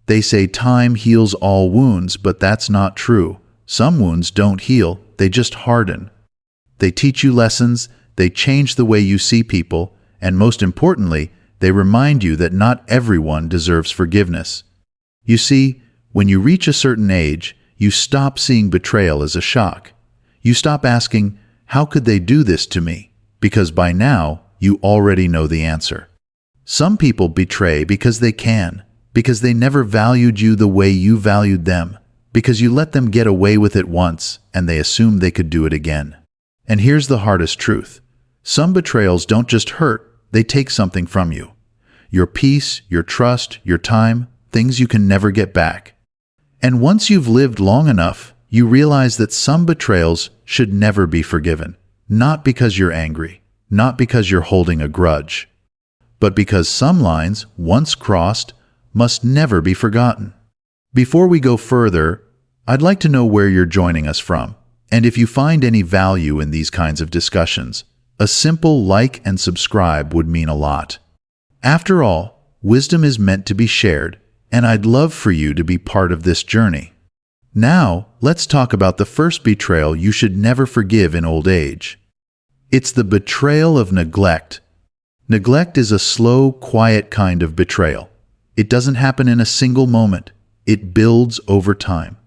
They say time heals all wounds, but that's not true. Some wounds don't heal, they just harden. They teach you lessons, they change the way you see people, and most importantly, they remind you that not everyone deserves forgiveness. You see, when you reach a certain age, you stop seeing betrayal as a shock. You stop asking, "How could they do this to me?" Because by now, you already know the answer. Some people betray because they can, because they never valued you the way you valued them, because you let them get away with it once and they assumed they could do it again. And here's the hardest truth. Some betrayals don't just hurt, they take something from you. Your peace, your trust, your time, things you can never get back. And once you've lived long enough, you realize that some betrayals should never be forgiven. Not because you're angry, not because you're holding a grudge, but because some lines, once crossed, must never be forgotten. Before we go further, I'd like to know where you're joining us from. And if you find any value in these kinds of discussions, a simple like and subscribe would mean a lot. After all, wisdom is meant to be shared, and I'd love for you to be part of this journey. Now, let's talk about the first betrayal you should never forgive in old age. It's the betrayal of neglect. Neglect is a slow, quiet kind of betrayal. It doesn't happen in a single moment. It builds over time.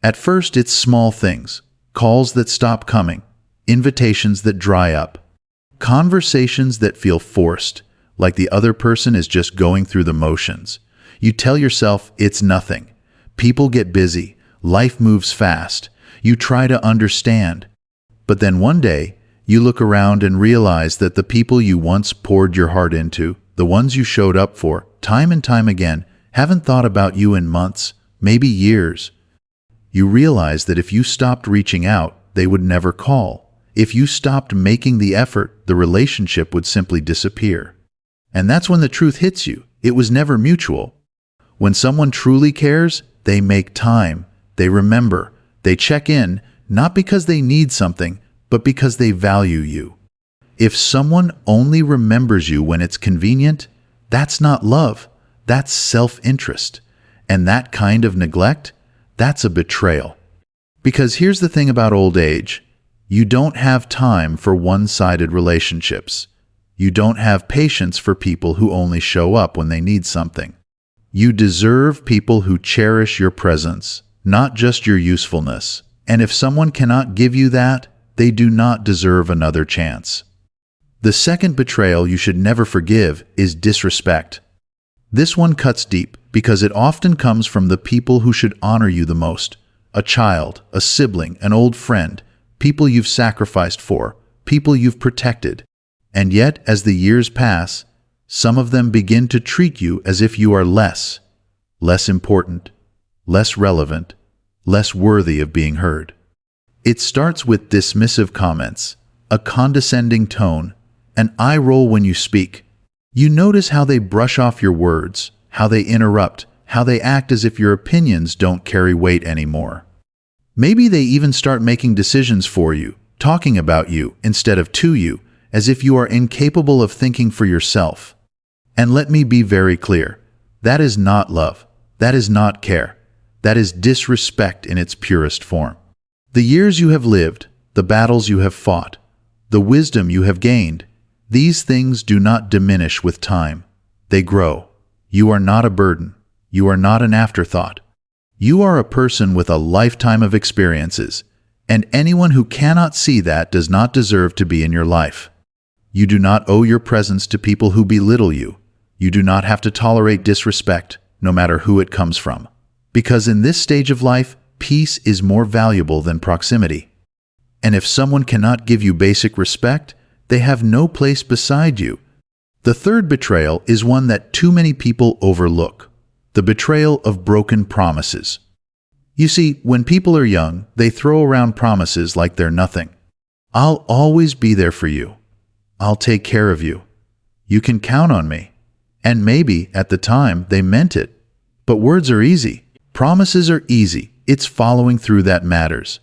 At first, it's small things. Calls that stop coming, invitations that dry up, conversations that feel forced, like the other person is just going through the motions. You tell yourself it's nothing. People get busy. Life moves fast. You try to understand. But then one day, you look around and realize that the people you once poured your heart into, the ones you showed up for, time and time again, haven't thought about you in months, maybe years. You realize that if you stopped reaching out, they would never call. If you stopped making the effort, the relationship would simply disappear. And that's when the truth hits you. It was never mutual. When someone truly cares, they make time, they remember, they check in, not because they need something, but because they value you. If someone only remembers you when it's convenient, that's not love, that's self-interest. And that kind of neglect, that's a betrayal. Because here's the thing about old age. You don't have time for one-sided relationships. You don't have patience for people who only show up when they need something. You deserve people who cherish your presence, not just your usefulness. And if someone cannot give you that, they do not deserve another chance. The second betrayal you should never forgive is disrespect. This one cuts deep because it often comes from the people who should honor you the most. A child, a sibling, an old friend, people you've sacrificed for, people you've protected. And yet, as the years pass, some of them begin to treat you as if you are less important, less relevant, less worthy of being heard. It starts with dismissive comments, a condescending tone, an eye roll when you speak. You notice how they brush off your words, how they interrupt, how they act as if your opinions don't carry weight anymore. Maybe they even start making decisions for you, talking about you instead of to you, as if you are incapable of thinking for yourself. And let me be very clear, that is not love, that is not care, that is disrespect in its purest form. The years you have lived, the battles you have fought, the wisdom you have gained, these things do not diminish with time. They grow. You are not a burden. You are not an afterthought. You are a person with a lifetime of experiences, and anyone who cannot see that does not deserve to be in your life. You do not owe your presence to people who belittle you. You do not have to tolerate disrespect, no matter who it comes from. Because in this stage of life, peace is more valuable than proximity. And if someone cannot give you basic respect, they have no place beside you. The third betrayal is one that too many people overlook. The betrayal of broken promises. You see, when people are young, they throw around promises like they're nothing. I'll always be there for you. I'll take care of you. You can count on me. And maybe, at the time, they meant it. But words are easy. Promises are easy. It's following through that matters.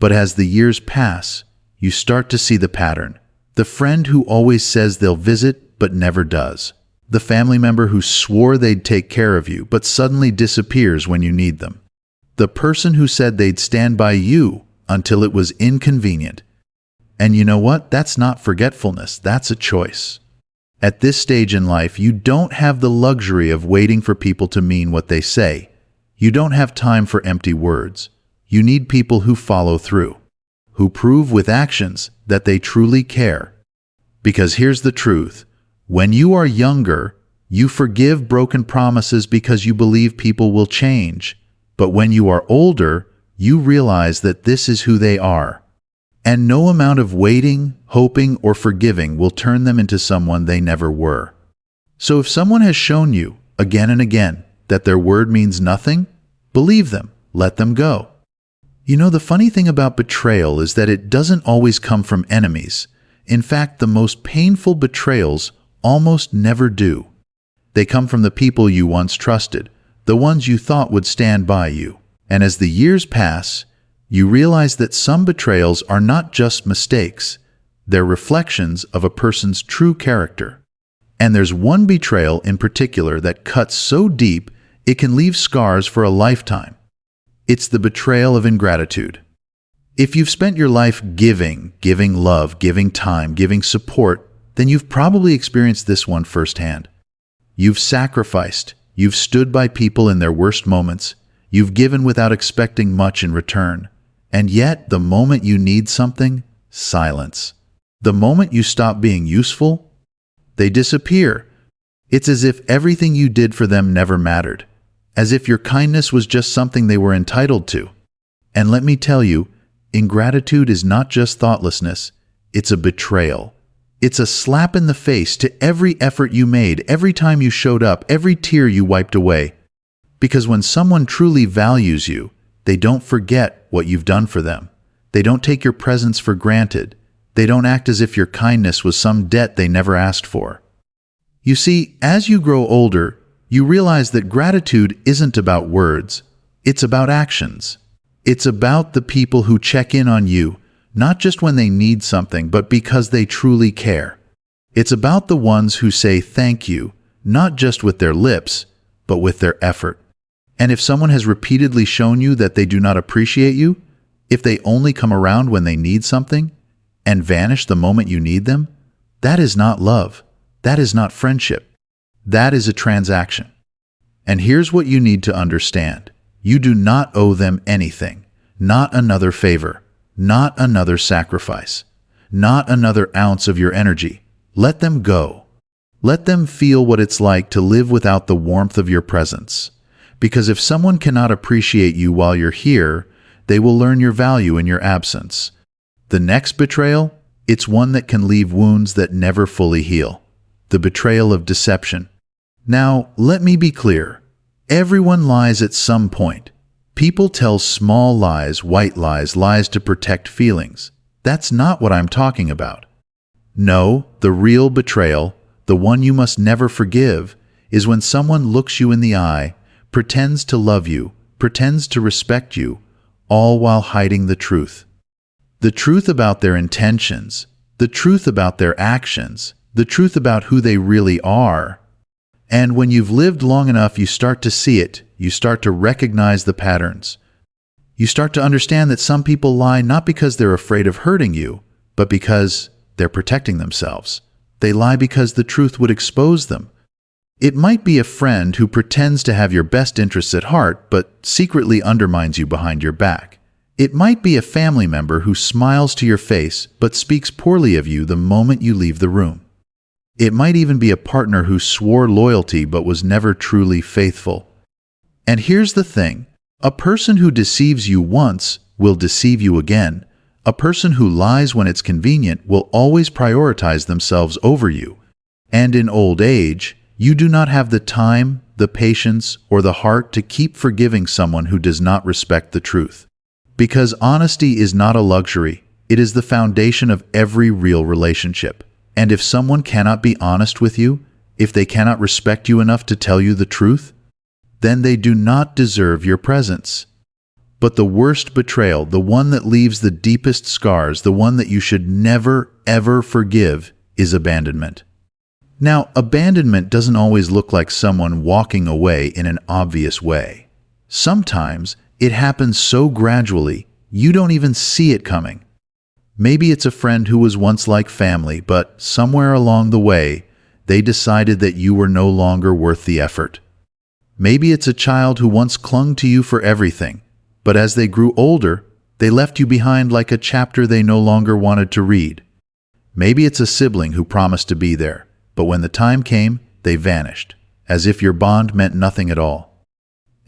But as the years pass, you start to see the pattern. The friend who always says they'll visit but never does. The family member who swore they'd take care of you, but suddenly disappears when you need them. The person who said they'd stand by you until it was inconvenient. And you know what? That's not forgetfulness, that's a choice. At this stage in life, you don't have the luxury of waiting for people to mean what they say. You don't have time for empty words. You need people who follow through, who prove with actions that they truly care. Because here's the truth. When you are younger, you forgive broken promises because you believe people will change. But when you are older, you realize that this is who they are. And no amount of waiting, hoping, or forgiving will turn them into someone they never were. So if someone has shown you, again and again, that their word means nothing, believe them, let them go. You know, the funny thing about betrayal is that it doesn't always come from enemies. In fact, the most painful betrayals almost never do. They come from the people you once trusted, the ones you thought would stand by you. And as the years pass, you realize that some betrayals are not just mistakes, they're reflections of a person's true character. And there's one betrayal in particular that cuts so deep it can leave scars for a lifetime. It's the betrayal of ingratitude. If you've spent your life giving love, giving time, giving support, then you've probably experienced this one firsthand. You've sacrificed, you've stood by people in their worst moments, you've given without expecting much in return. And yet, the moment you need something, silence. The moment you stop being useful, they disappear. It's as if everything you did for them never mattered, as if your kindness was just something they were entitled to. And let me tell you, ingratitude is not just thoughtlessness, it's a betrayal. It's a slap in the face to every effort you made, every time you showed up, every tear you wiped away. Because when someone truly values you, they don't forget what you've done for them. They don't take your presence for granted. They don't act as if your kindness was some debt they never asked for. You see, as you grow older, you realize that gratitude isn't about words. It's about actions. It's about the people who check in on you, not just when they need something, but because they truly care. It's about the ones who say thank you, not just with their lips, but with their effort. And if someone has repeatedly shown you that they do not appreciate you, if they only come around when they need something, and vanish the moment you need them, that is not love. That is not friendship. That is a transaction. And here's what you need to understand. You do not owe them anything, not another favor, not another sacrifice, not another ounce of your energy. Let them go. Let them feel what it's like to live without the warmth of your presence. Because if someone cannot appreciate you while you're here, they will learn your value in your absence. The next betrayal, it's one that can leave wounds that never fully heal. The betrayal of deception. Now, let me be clear. Everyone lies at some point. People tell small lies, white lies, lies to protect feelings. That's not what I'm talking about. No, the real betrayal, the one you must never forgive, is when someone looks you in the eye, pretends to love you, pretends to respect you, all while hiding the truth. The truth about their intentions, the truth about their actions, the truth about who they really are. And when you've lived long enough, you start to see it. You start to recognize the patterns. You start to understand that some people lie not because they're afraid of hurting you, but because they're protecting themselves. They lie because the truth would expose them. It might be a friend who pretends to have your best interests at heart, but secretly undermines you behind your back. It might be a family member who smiles to your face, but speaks poorly of you the moment you leave the room. It might even be a partner who swore loyalty but was never truly faithful. And here's the thing, a person who deceives you once will deceive you again. A person who lies when it's convenient will always prioritize themselves over you. And in old age, you do not have the time, the patience, or the heart to keep forgiving someone who does not respect the truth. Because honesty is not a luxury, it is the foundation of every real relationship. And if someone cannot be honest with you, if they cannot respect you enough to tell you the truth, then they do not deserve your presence. But the worst betrayal, the one that leaves the deepest scars, the one that you should never, ever forgive, is abandonment. Now, abandonment doesn't always look like someone walking away in an obvious way. Sometimes it happens so gradually, you don't even see it coming. Maybe it's a friend who was once like family, but somewhere along the way, they decided that you were no longer worth the effort. Maybe it's a child who once clung to you for everything, but as they grew older, they left you behind like a chapter they no longer wanted to read. Maybe it's a sibling who promised to be there, but when the time came, they vanished, as if your bond meant nothing at all.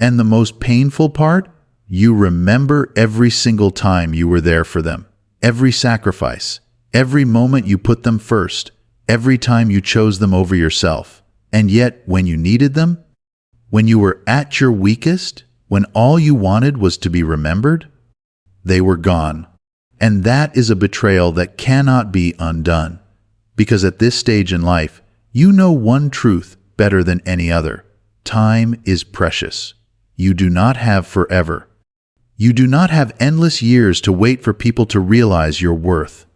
And the most painful part? You remember every single time you were there for them, every sacrifice, every moment you put them first, every time you chose them over yourself. And yet, when you needed them, when you were at your weakest, when all you wanted was to be remembered, they were gone. And that is a betrayal that cannot be undone. Because at this stage in life, you know one truth better than any other. Time is precious. You do not have forever. You do not have endless years to wait for people to realize your worth.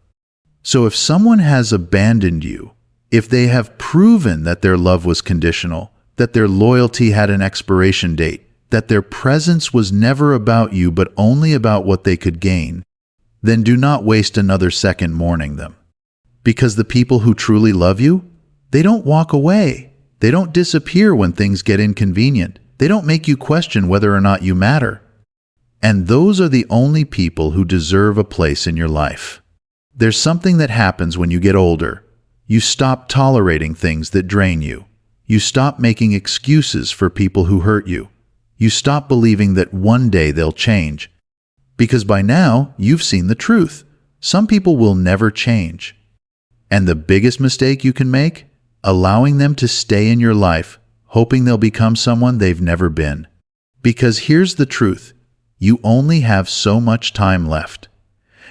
So if someone has abandoned you, if they have proven that their love was conditional, that their loyalty had an expiration date, that their presence was never about you but only about what they could gain, then do not waste another second mourning them. Because the people who truly love you, they don't walk away. They don't disappear when things get inconvenient. They don't make you question whether or not you matter. And those are the only people who deserve a place in your life. There's something that happens when you get older. You stop tolerating things that drain you. You stop making excuses for people who hurt you. You stop believing that one day they'll change. Because by now, you've seen the truth. Some people will never change. And the biggest mistake you can make? Allowing them to stay in your life, hoping they'll become someone they've never been. Because here's the truth. You only have so much time left.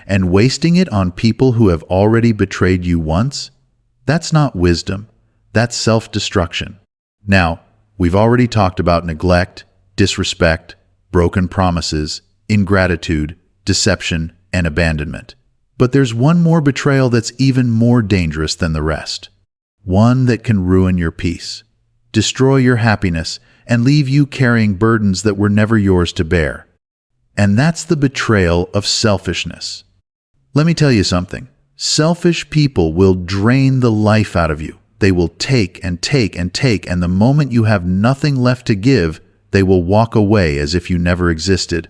And wasting it on people who have already betrayed you once? That's not wisdom. That's self-destruction. Now, we've already talked about neglect, disrespect, broken promises, ingratitude, deception, and abandonment. But there's one more betrayal that's even more dangerous than the rest. One that can ruin your peace, destroy your happiness, and leave you carrying burdens that were never yours to bear. And that's the betrayal of selfishness. Let me tell you something. Selfish people will drain the life out of you. They will take and take and take, and the moment you have nothing left to give, they will walk away as if you never existed.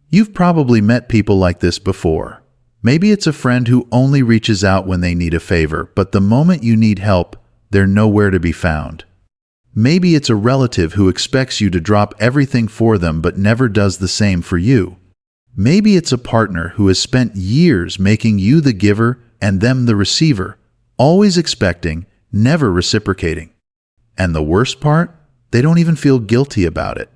You've probably met people like this before. Maybe it's a friend who only reaches out when they need a favor, but the moment you need help, they're nowhere to be found. Maybe it's a relative who expects you to drop everything for them but never does the same for you. Maybe it's a partner who has spent years making you the giver and them the receiver, always expecting, never reciprocating. And the worst part? They don't even feel guilty about it.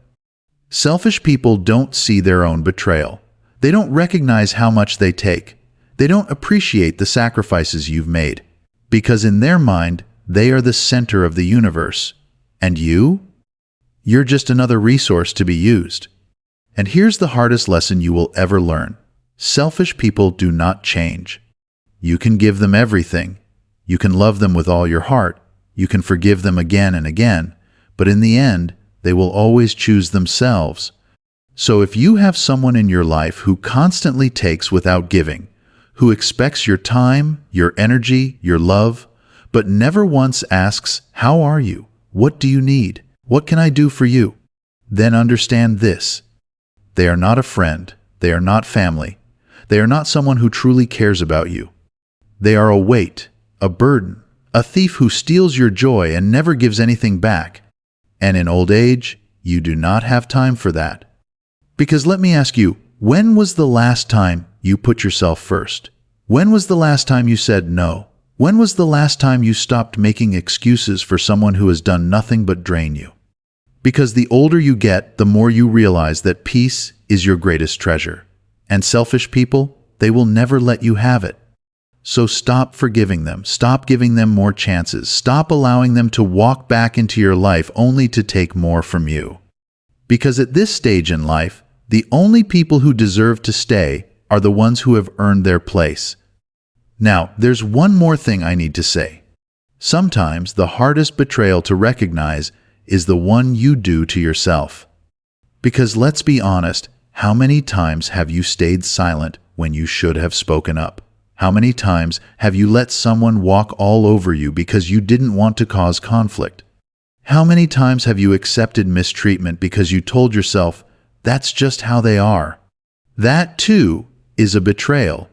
Selfish people don't see their own betrayal. They don't recognize how much they take. They don't appreciate the sacrifices you've made. Because in their mind, they are the center of the universe. And you? You're just another resource to be used. And here's the hardest lesson you will ever learn. Selfish people do not change. You can give them everything. You can love them with all your heart. You can forgive them again and again. But in the end, they will always choose themselves. So if you have someone in your life who constantly takes without giving, who expects your time, your energy, your love, but never once asks, "How are you? What do you need? What can I do for you?" then understand this. They are not a friend. They are not family. They are not someone who truly cares about you. They are a weight, a burden, a thief who steals your joy and never gives anything back. And in old age, you do not have time for that. Because let me ask you, when was the last time you put yourself first? When was the last time you said no? When was the last time you stopped making excuses for someone who has done nothing but drain you? Because the older you get, the more you realize that peace is your greatest treasure. And selfish people, they will never let you have it. So stop forgiving them. Stop giving them more chances. Stop allowing them to walk back into your life only to take more from you. Because at this stage in life, the only people who deserve to stay are the ones who have earned their place. Now, there's one more thing I need to say. Sometimes the hardest betrayal to recognize is the one you do to yourself. Because let's be honest, how many times have you stayed silent when you should have spoken up? How many times have you let someone walk all over you because you didn't want to cause conflict? How many times have you accepted mistreatment because you told yourself, that's just how they are? That, too, is a betrayal.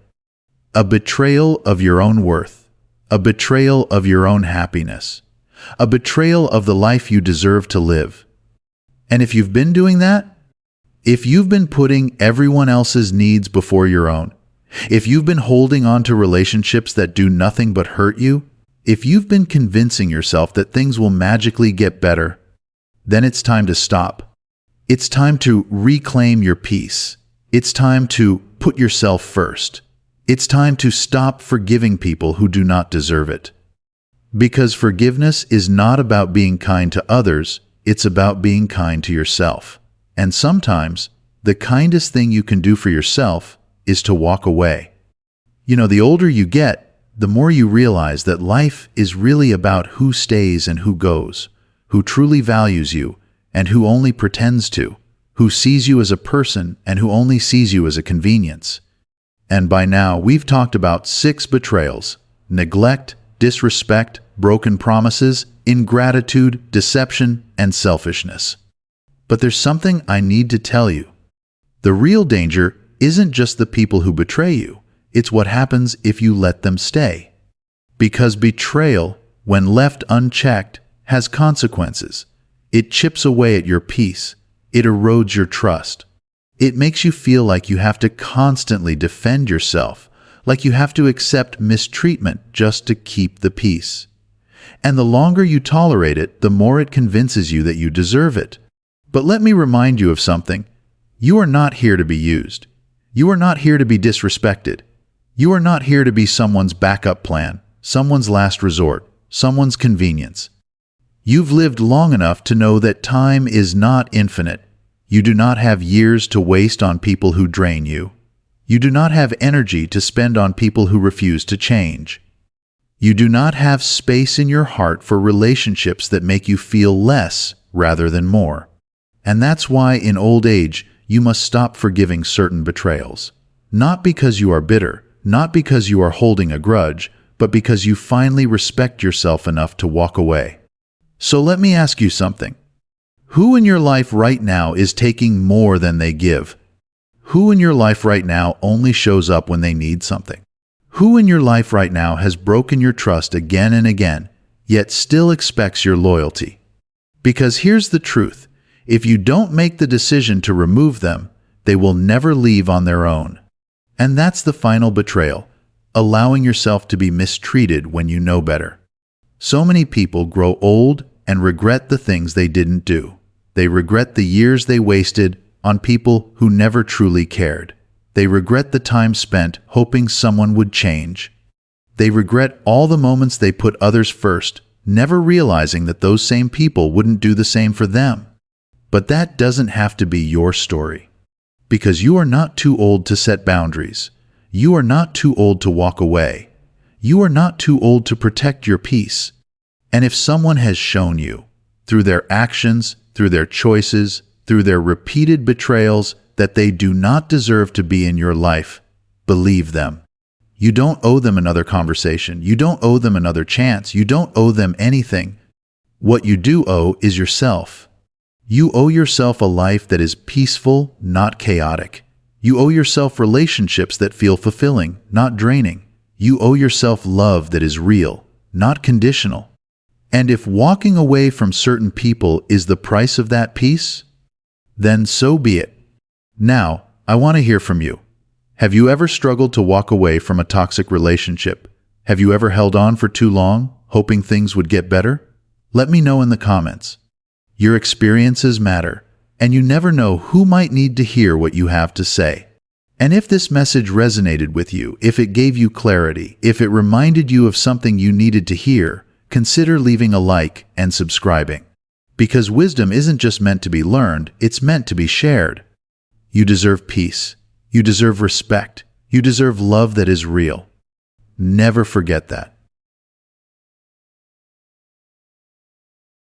A betrayal of your own worth. A betrayal of your own happiness. A betrayal of the life you deserve to live. And if you've been doing that, if you've been putting everyone else's needs before your own, if you've been holding on to relationships that do nothing but hurt you, if you've been convincing yourself that things will magically get better, then it's time to stop. It's time to reclaim your peace. It's time to put yourself first. It's time to stop forgiving people who do not deserve it. Because forgiveness is not about being kind to others, it's about being kind to yourself. And sometimes, the kindest thing you can do for yourself is to walk away. You know, the older you get, the more you realize that life is really about who stays and who goes, who truly values you and who only pretends to, who sees you as a person and who only sees you as a convenience. And by now, we've talked about 6 betrayals: neglect, disrespect, broken promises, ingratitude, deception, and selfishness. But there's something I need to tell you. The real danger isn't just the people who betray you, it's what happens if you let them stay. Because betrayal, when left unchecked, has consequences. It chips away at your peace. It erodes your trust. It makes you feel like you have to constantly defend yourself, like you have to accept mistreatment just to keep the peace. And the longer you tolerate it, the more it convinces you that you deserve it. But let me remind you of something. You are not here to be used. You are not here to be disrespected. You are not here to be someone's backup plan, someone's last resort, someone's convenience. You've lived long enough to know that time is not infinite. You do not have years to waste on people who drain you. You do not have energy to spend on people who refuse to change. You do not have space in your heart for relationships that make you feel less rather than more. And that's why in old age, you must stop forgiving certain betrayals. Not because you are bitter, not because you are holding a grudge, but because you finally respect yourself enough to walk away. So let me ask you something. Who in your life right now is taking more than they give? Who in your life right now only shows up when they need something? Who in your life right now has broken your trust again and again, yet still expects your loyalty? Because here's the truth. If you don't make the decision to remove them, they will never leave on their own. And that's the final betrayal, allowing yourself to be mistreated when you know better. So many people grow old and regret the things they didn't do. They regret the years they wasted on people who never truly cared. They regret the time spent hoping someone would change. They regret all the moments they put others first, never realizing that those same people wouldn't do the same for them. But that doesn't have to be your story. Because you are not too old to set boundaries. You are not too old to walk away. You are not too old to protect your peace. And if someone has shown you, through their actions, through their choices, through their repeated betrayals, that they do not deserve to be in your life, believe them. You don't owe them another conversation. You don't owe them another chance. You don't owe them anything. What you do owe is yourself. You owe yourself a life that is peaceful, not chaotic. You owe yourself relationships that feel fulfilling, not draining. You owe yourself love that is real, not conditional. And if walking away from certain people is the price of that peace, then so be it. Now, I want to hear from you. Have you ever struggled to walk away from a toxic relationship? Have you ever held on for too long, hoping things would get better? Let me know in the comments. Your experiences matter, and you never know who might need to hear what you have to say. And if this message resonated with you, if it gave you clarity, if it reminded you of something you needed to hear, consider leaving a like and subscribing. Because wisdom isn't just meant to be learned, it's meant to be shared. You deserve peace. You deserve respect. You deserve love that is real. Never forget that.